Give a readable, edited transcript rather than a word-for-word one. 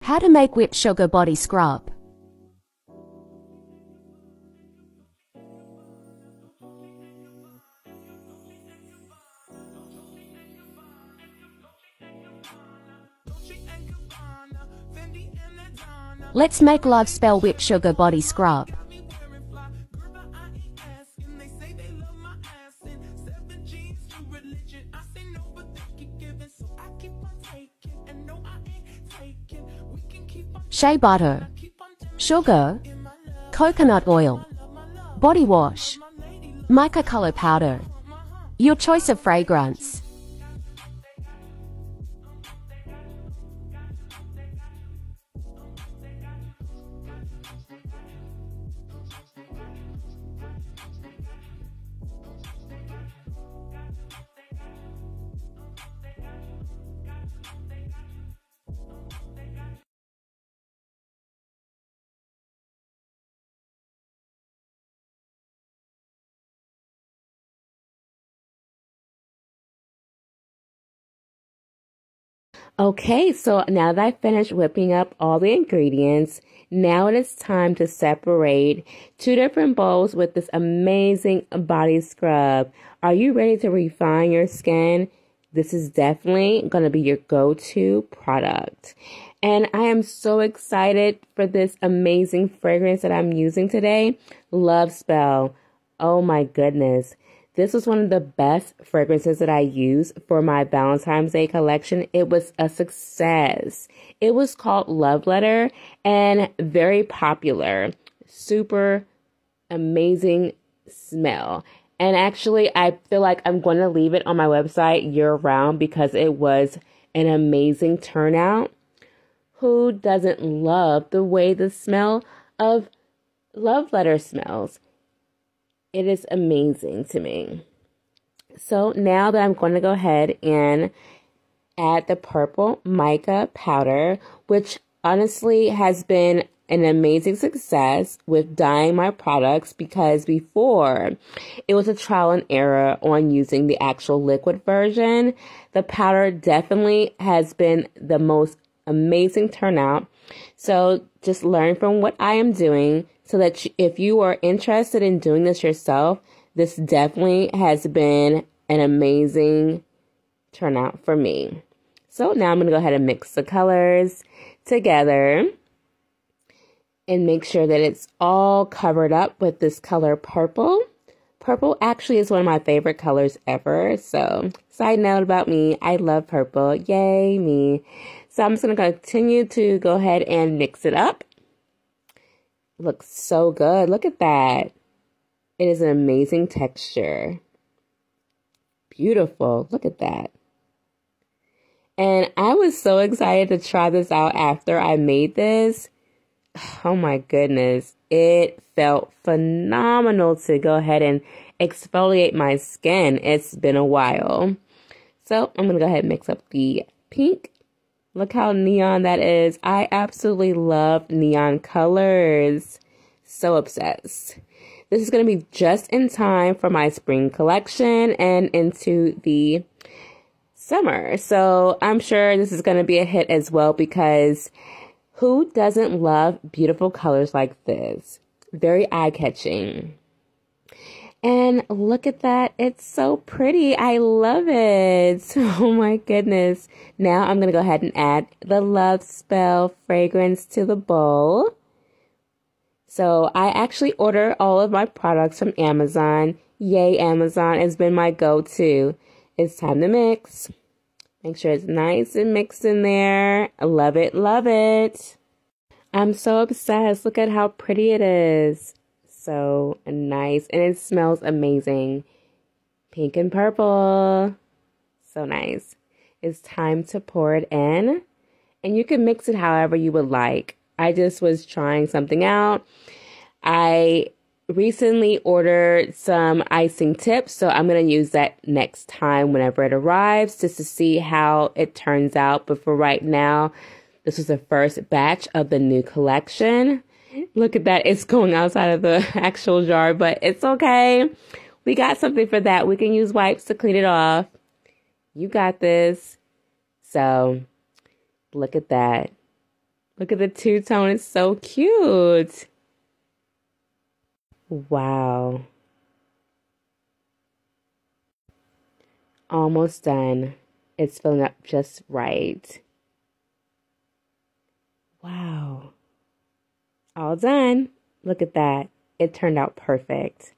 How to make whipped sugar body scrub. Let's make love spell whipped sugar body scrub. Shea butter, sugar, coconut oil, body wash, mica color powder, your choice of fragrance. Okay, so now that I finished whipping up all the ingredients, now it is time to separate 2 different bowls with this amazing body scrub. Are you ready to refine your skin? This is definitely going to be your go-to product. And I am so excited for this amazing fragrance that I'm using today, Love Spell. Oh my goodness. This was one of the best fragrances that I used for my Valentine's Day collection. It was a success. It was called Love Letter and very popular. Super amazing smell. And actually, I feel like I'm going to leave it on my website year round because it was an amazing turnout. Who doesn't love the way the smell of Love Letter smells? It is amazing to me. So now that I'm going to go ahead and add the purple mica powder, which honestly has been an amazing success with dyeing my products, because before it was a trial and error on using the actual liquid version. The powder definitely has been the most amazing turnout. So just learn from what I am doing, so that if you are interested in doing this yourself, this definitely has been an amazing turnout for me. So now I'm going to go ahead and mix the colors together and make sure that it's all covered up with this color purple. Purple actually is one of my favorite colors ever. So side note about me, I love purple. Yay, me. So I'm just going to continue to go ahead and mix it up. Looks so good. Look at that. It is an amazing texture. Beautiful. Look at that. And I was so excited to try this out after I made this. Oh my goodness. It felt phenomenal to go ahead and exfoliate my skin. It's been a while. So I'm going to go ahead and mix up the pink. Look how neon that is. I absolutely love neon colors. So obsessed. This is going to be just in time for my spring collection and into the summer. So I'm sure this is going to be a hit as well, because who doesn't love beautiful colors like this? Very eye-catching. And look at that. It's so pretty. I love it. Oh my goodness. Now I'm going to go ahead and add the Love Spell fragrance to the bowl. So I actually order all of my products from Amazon. Yay, Amazon has been my go-to. It's time to mix. Make sure it's nice and mixed in there. I love it. Love it. I'm so obsessed. Look at how pretty it is. So nice, and it smells amazing. Pink and purple. So nice. It's time to pour it in, and you can mix it however you would like. I just was trying something out. I recently ordered some icing tips, so I'm going to use that next time whenever it arrives, just to see how it turns out. But for right now, this was the first batch of the new collection. Look at that. It's going outside of the actual jar, but it's okay. We got something for that. We can use wipes to clean it off. You got this. So look at that. Look at the two-tone. It's so cute. Wow. Almost done. It's filling up just right. Wow. All done. Look at that. It turned out perfect.